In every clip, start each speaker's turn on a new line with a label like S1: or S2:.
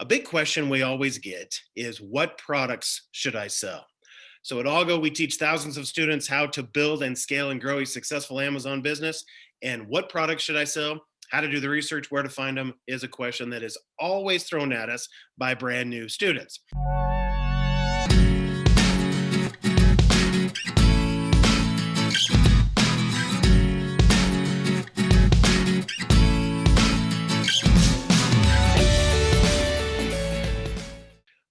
S1: A big question we always get is what products should I sell? So at ALGO, we teach thousands of students how to build and scale and grow a successful Amazon business. And what products should I sell? How to do the research, where to find them is a question that is always thrown at us by brand new students.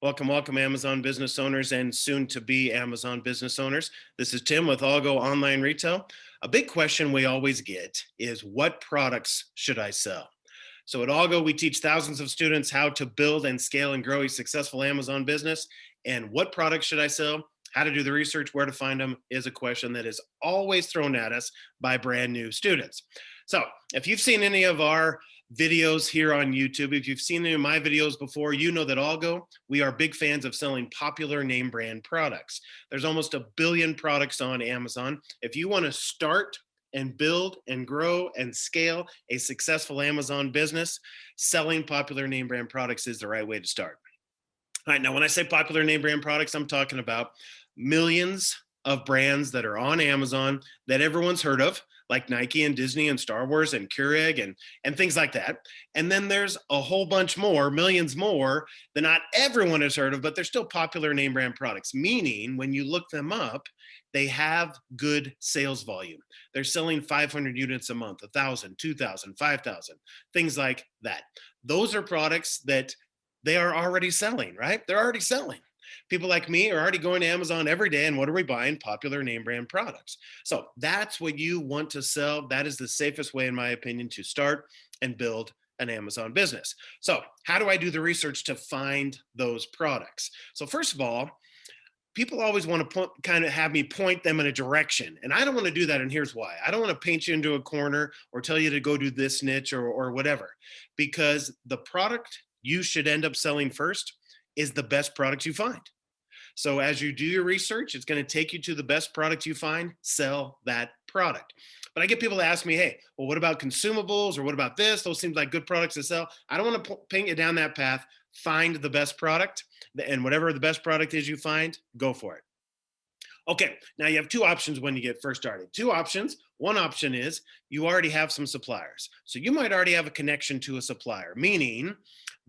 S1: Welcome, Amazon business owners and soon to be Amazon business owners. This is Tim with ALGO Online Retail. A big question we always get is what products should I sell? So at ALGO, we teach thousands of students how to build and scale and grow a successful Amazon business. And what products should I sell? How to do the research, where to find them is a question that is always thrown at us by brand new students. So if you've seen any of our videos here on YouTube, if you've seen any of my videos before, you know that ALGO, we are big fans of selling popular name brand products. There's almost 1 billion products on Amazon. If you want to start and build and grow and scale a successful Amazon business, selling popular name brand products is the right way to start. All right, now when I say popular name brand products, I'm talking about millions of brands that are on Amazon that everyone's heard of, like Nike and Disney and Star Wars and Keurig and things like that. And then there's a whole bunch more, millions more that not everyone has heard of, but they're still popular name brand products, meaning when you look them up, they have good sales volume. They're selling 500 units a month, 1,000, 2,000, 5,000, things like that. Those are products that they are already selling, right? They're already selling. People like me are already going to Amazon every day. And what are we buying? Popular name brand products. So that's what you want to sell. That is the safest way, in my opinion, to start and build an Amazon business. So how do I do the research to find those products? So first of all, people always want to kind of have me point them in a direction. And I don't want to do that. And here's why. I don't want to paint you into a corner or tell you to go do this niche or whatever, because the product you should end up selling first is the best product you find. So as you do your research, it's going to take you to the best product you find, sell that product. But I get people to ask me, hey, well, what about consumables or what about this? Those seem like good products to sell. I don't want to paint you down that path. Find the best product, and whatever the best product is you find, go for it. Okay, now you have two options when you get first started. Two options. One option is you already have some suppliers. So you might already have a connection to a supplier, meaning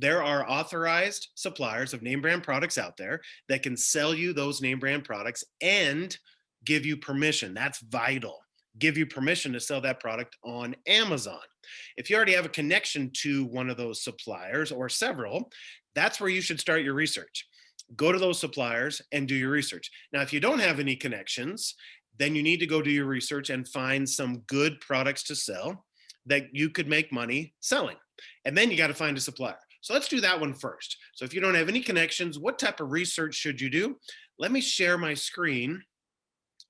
S1: there are authorized suppliers of name brand products out there that can sell you those name brand products and give you permission. That's vital. Give you permission to sell that product on Amazon. If you already have a connection to one of those suppliers or several, that's where you should start your research. Go to those suppliers and do your research. Now, if you don't have any connections, then you need to go do your research and find some good products to sell that you could make money selling. And then you got to find a supplier. So let's do that one first. So if you don't have any connections, what type of research should you do? Let me share my screen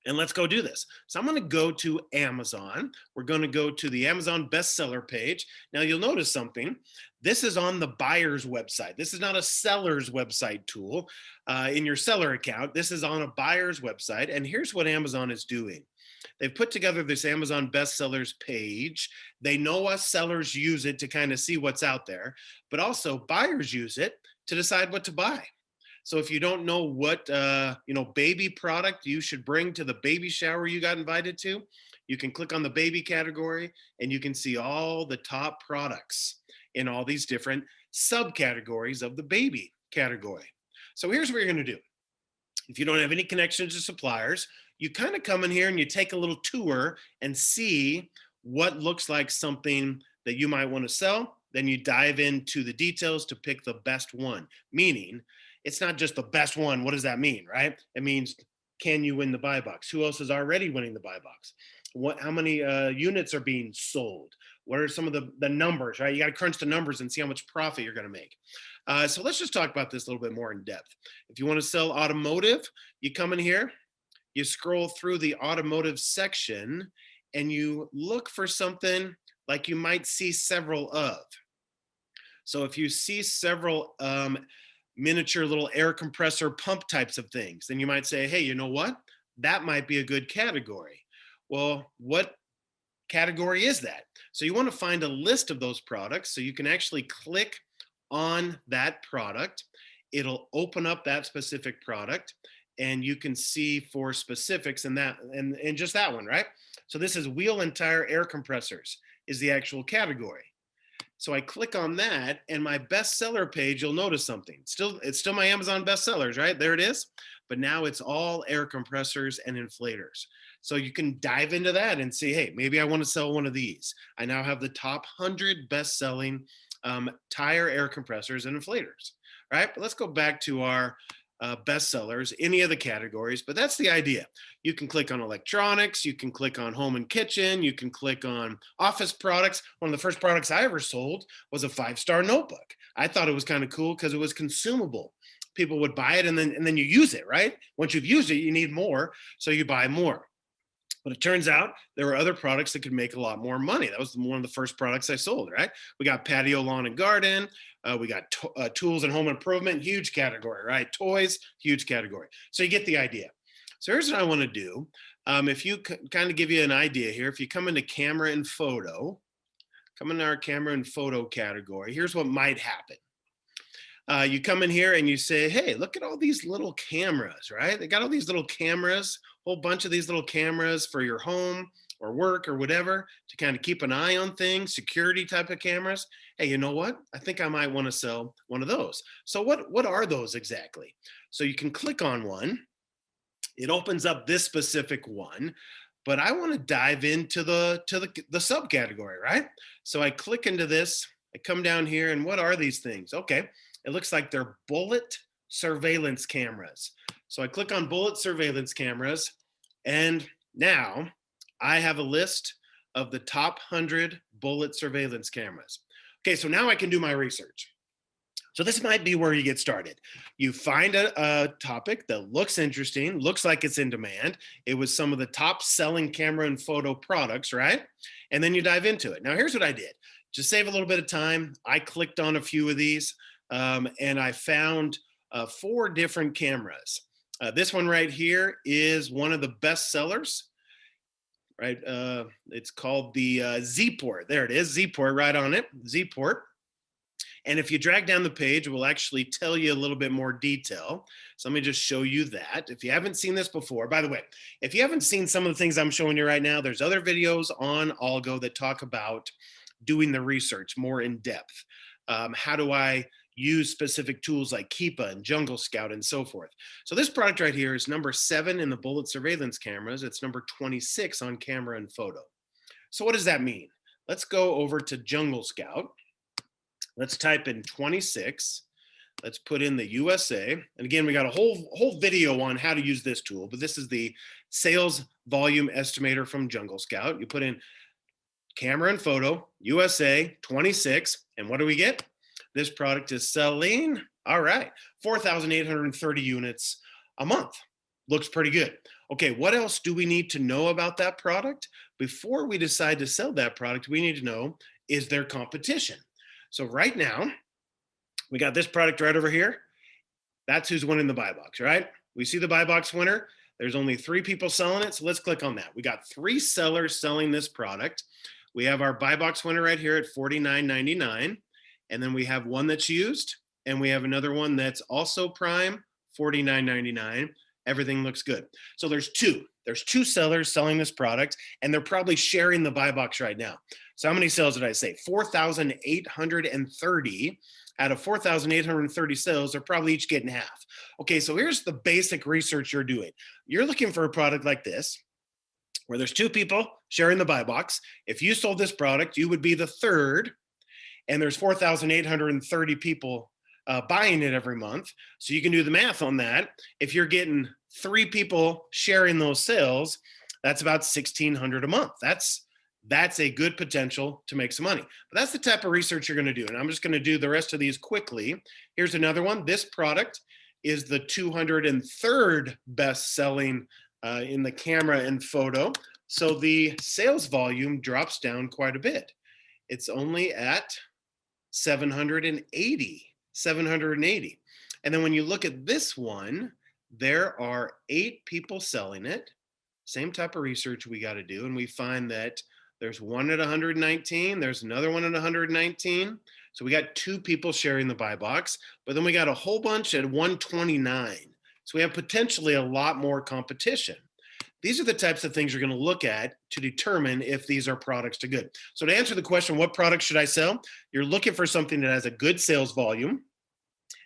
S1: and let's go do this. So I'm going to go to Amazon. We're going to go to the Amazon bestseller page. Now you'll notice something. This is on the buyer's website. This is not a seller's website tool in your seller account. This is on a buyer's website. And here's what Amazon is doing. They've put together this Amazon bestsellers page. They know us sellers use it to kind of see what's out there, but also buyers use it to decide what to buy. So if you don't know what baby product you should bring to the baby shower you got invited to, you can click on the baby category and you can see all the top products in all these different subcategories of the baby category. So here's what you're going to do. If you don't have any connections to suppliers, you kind of come in here and you take a little tour and see what looks like something that you might want to sell. Then you dive into the details to pick the best one, meaning it's not just the best one. What does that mean, right? It means, can you win the buy box? Who else is already winning the buy box? How many units are being sold? What are some of the numbers, right? You got to crunch the numbers and see how much profit you're going to make. So let's just talk about this a little bit more in depth. If you want to sell automotive, you come in here, you scroll through the automotive section, and you look for something like you might see several of. So if you see several miniature little air compressor pump types of things, then you might say, hey, you know what? That might be a good category. Well, what category is that? So you want to find a list of those products so you can actually click on that product, it'll open up that specific product and you can see for specifics in that and just that one, right? So this is wheel and tire air compressors is the actual category. So I click on that and my bestseller page, you'll notice something. It's still my Amazon bestsellers, right? There it is. But now it's all air compressors and inflators. So you can dive into that and see, hey, maybe I want to sell one of these. I now have the top 100 best-selling tire air compressors and inflators, right? But let's go back to our bestsellers, any of the categories, but that's the idea. You can click on electronics, you can click on home and kitchen, you can click on office products. One of the first products I ever sold was a 5-star notebook. I thought it was kind of cool because it was consumable. People would buy it and then you use it, right? Once you've used it, you need more, so you buy more. But it turns out there were other products that could make a lot more money. That was one of the first products I sold, right? We got patio, lawn, and garden. We got tools and home improvement, huge category, right? Toys, huge category. So you get the idea. So here's what I want to do. If you kind of give you an idea here, if you come into camera and photo, come into our camera and photo category, here's what might happen. You come in here and you say, hey, look at all these little cameras, right? They got all these little cameras, whole bunch of these little cameras for your home or work or whatever to kind of keep an eye on things, security type of cameras. Hey, you know what? I think I might want to sell one of those. So what are those exactly? So you can click on one. It opens up this specific one, but I want to dive into the subcategory, right? So I click into this, I come down here, and what are these things? Okay, it looks like they're bullet surveillance cameras. So I click on bullet surveillance cameras, and now I have a list of the top 100 bullet surveillance cameras. Okay, so now I can do my research. So this might be where you get started. You find a topic that looks interesting, looks like it's in demand. It was some of the top selling camera and photo products, right? And then you dive into it. Now, here's what I did. Just save a little bit of time. I clicked on a few of these and I found 4 different cameras. This one right here is one of the best sellers, right? It's called the Z-Port. There it is, Z-Port right on it, Z-Port. And if you drag down the page, it will actually tell you a little bit more detail. So let me just show you that. If you haven't seen this before, by the way, if you haven't seen some of the things I'm showing you right now, there's other videos on ALGO that talk about doing the research more in depth. How do I use specific tools like Keepa and Jungle Scout and so forth. So this product right here is number 7 in the bullet surveillance cameras. It's number 26 on camera and photo. So what does that mean? Let's go over to Jungle Scout. Let's type in 26. Let's put in the USA. And again, we got a whole video on how to use this tool, but this is the sales volume estimator from Jungle Scout. You put in camera and photo, USA, 26. And what do we get? This product is selling, all right, 4,830 units a month. Looks pretty good. Okay, what else do we need to know about that product? Before we decide to sell that product, we need to know, is there competition? So right now, we got this product right over here. That's who's winning the buy box, right? We see the buy box winner. There's only 3 people selling it, so let's click on that. We got 3 sellers selling this product. We have our buy box winner right here at $49.99, and then we have one that's used, and we have another one that's also prime, $49.99. Everything looks good. So there's 2. There's 2 sellers selling this product, and they're probably sharing the buy box right now. So how many sales did I say? 4,830. Out of 4,830 sales, they're probably each getting half. Okay, so here's the basic research you're doing. You're looking for a product like this, where there's 2 people sharing the buy box. If you sold this product, you would be the 3rd, and there's 4,830 people buying it every month. So you can do the math on that. If you're getting 3 people sharing those sales, that's about $1,600 a month. That's a good potential to make some money. But that's the type of research you're going to do. And I'm just going to do the rest of these quickly. Here's another one. This product is the 203rd best selling in the camera and photo. So the sales volume drops down quite a bit. It's only at 780. And then when you look at this one, there are 8 people selling it. Same type of research we got to do. And we find that there's one at 119. There's another one at 119. So we got 2 people sharing the buy box, but then we got a whole bunch at 129. So we have potentially a lot more competition. These are the types of things you're going to look at to determine if these are products to good. So to answer the question, what product should I sell? You're looking for something that has a good sales volume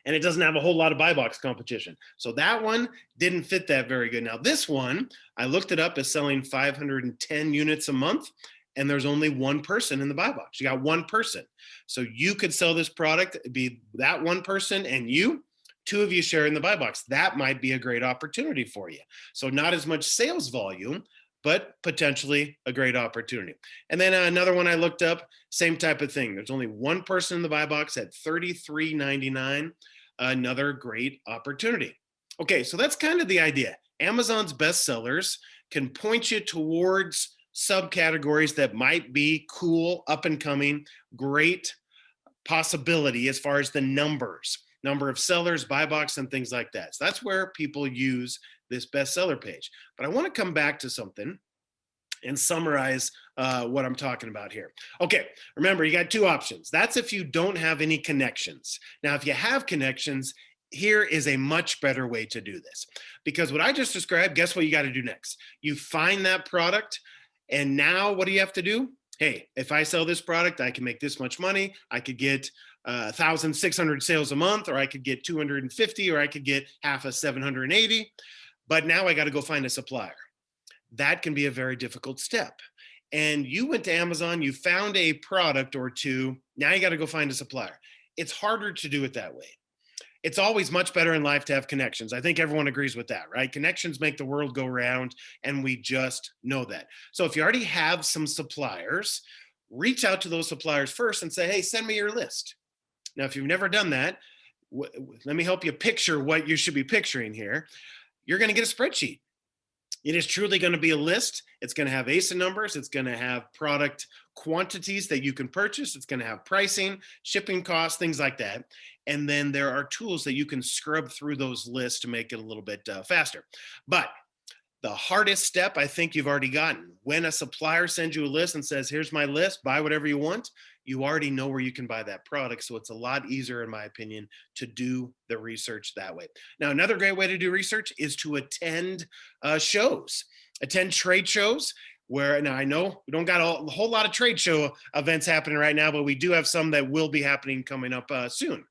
S1: and it doesn't have a whole lot of buy box competition. So that one didn't fit that very good. Now this one, I looked it up as selling 510 units a month, and there's only one person in the buy box. You got one person. So you could sell this product, be that one person and you, 2 of you share in the buy box. That might be a great opportunity for you. So not as much sales volume, but potentially a great opportunity. And then another one I looked up, same type of thing. There's only one person in the buy box at $33.99. Another great opportunity. Okay, so that's kind of the idea. Amazon's best sellers can point you towards subcategories that might be cool, up and coming, great possibility as far as the number of sellers, buy box, and things like that. So that's where people use this bestseller page. But I want to come back to something and summarize what I'm talking about here. Okay, remember, you got 2 options. That's if you don't have any connections. Now, if you have connections, here is a much better way to do this. Because what I just described, guess what you got to do next? You find that product, and now what do you have to do? Hey, if I sell this product, I can make this much money. I could get 1,600 sales a month, or I could get 250, or I could get half of 780. But now I got to go find a supplier. That can be a very difficult step. And you went to Amazon, you found a product or 2. Now you got to go find a supplier. It's harder to do it that way. It's always much better in life to have connections. I think everyone agrees with that, right? Connections make the world go round, and we just know that. So if you already have some suppliers, reach out to those suppliers first and say, hey, send me your list. Now, if you've never done that, let me help you picture what you should be picturing here. You're going to get a spreadsheet. It is truly going to be a list. It's going to have ASIN numbers. It's going to have product quantities that you can purchase. It's going to have pricing, shipping costs, things like that. And then there are tools that you can scrub through those lists to make it a little bit faster. But the hardest step, I think you've already gotten. When a supplier sends you a list and says, here's my list, buy whatever you want, you already know where you can buy that product. So it's a lot easier, in my opinion, to do the research that way. Now, another great way to do research is to attend shows, attend trade shows. Where now I know we don't got a whole lot of trade show events happening right now, but we do have some that will be happening coming up soon.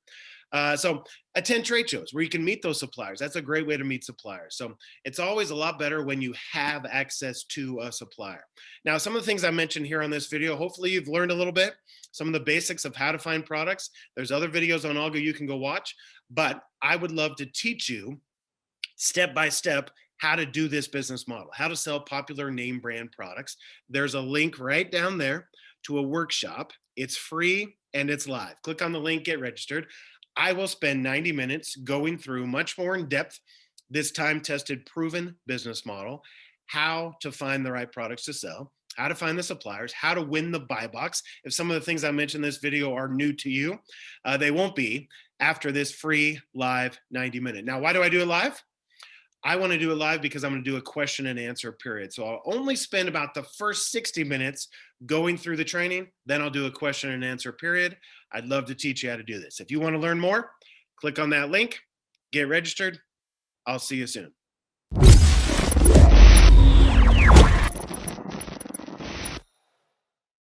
S1: So attend trade shows where you can meet those suppliers. That's a great way to meet suppliers. So it's always a lot better when you have access to a supplier. Now, some of the things I mentioned here on this video, hopefully you've learned a little bit, some of the basics of how to find products. There's other videos on ALGO you can go watch, but I would love to teach you step by step how to do this business model, how to sell popular name brand products. There's a link right down there to a workshop. It's free and it's live. Click on the link, get registered. I will spend 90 minutes going through much more in depth this time-tested, proven business model, how to find the right products to sell, how to find the suppliers, how to win the buy box. If some of the things I mentioned in this video are new to you, they won't be after this free live 90-minute. Now, why do I do it live? I want to do it live because I'm going to do a question and answer period. So I'll only spend about the first 60 minutes going through the training. Then I'll do a question and answer period. I'd love to teach you how to do this. If you want to learn more, click on that link, get registered. I'll see you soon.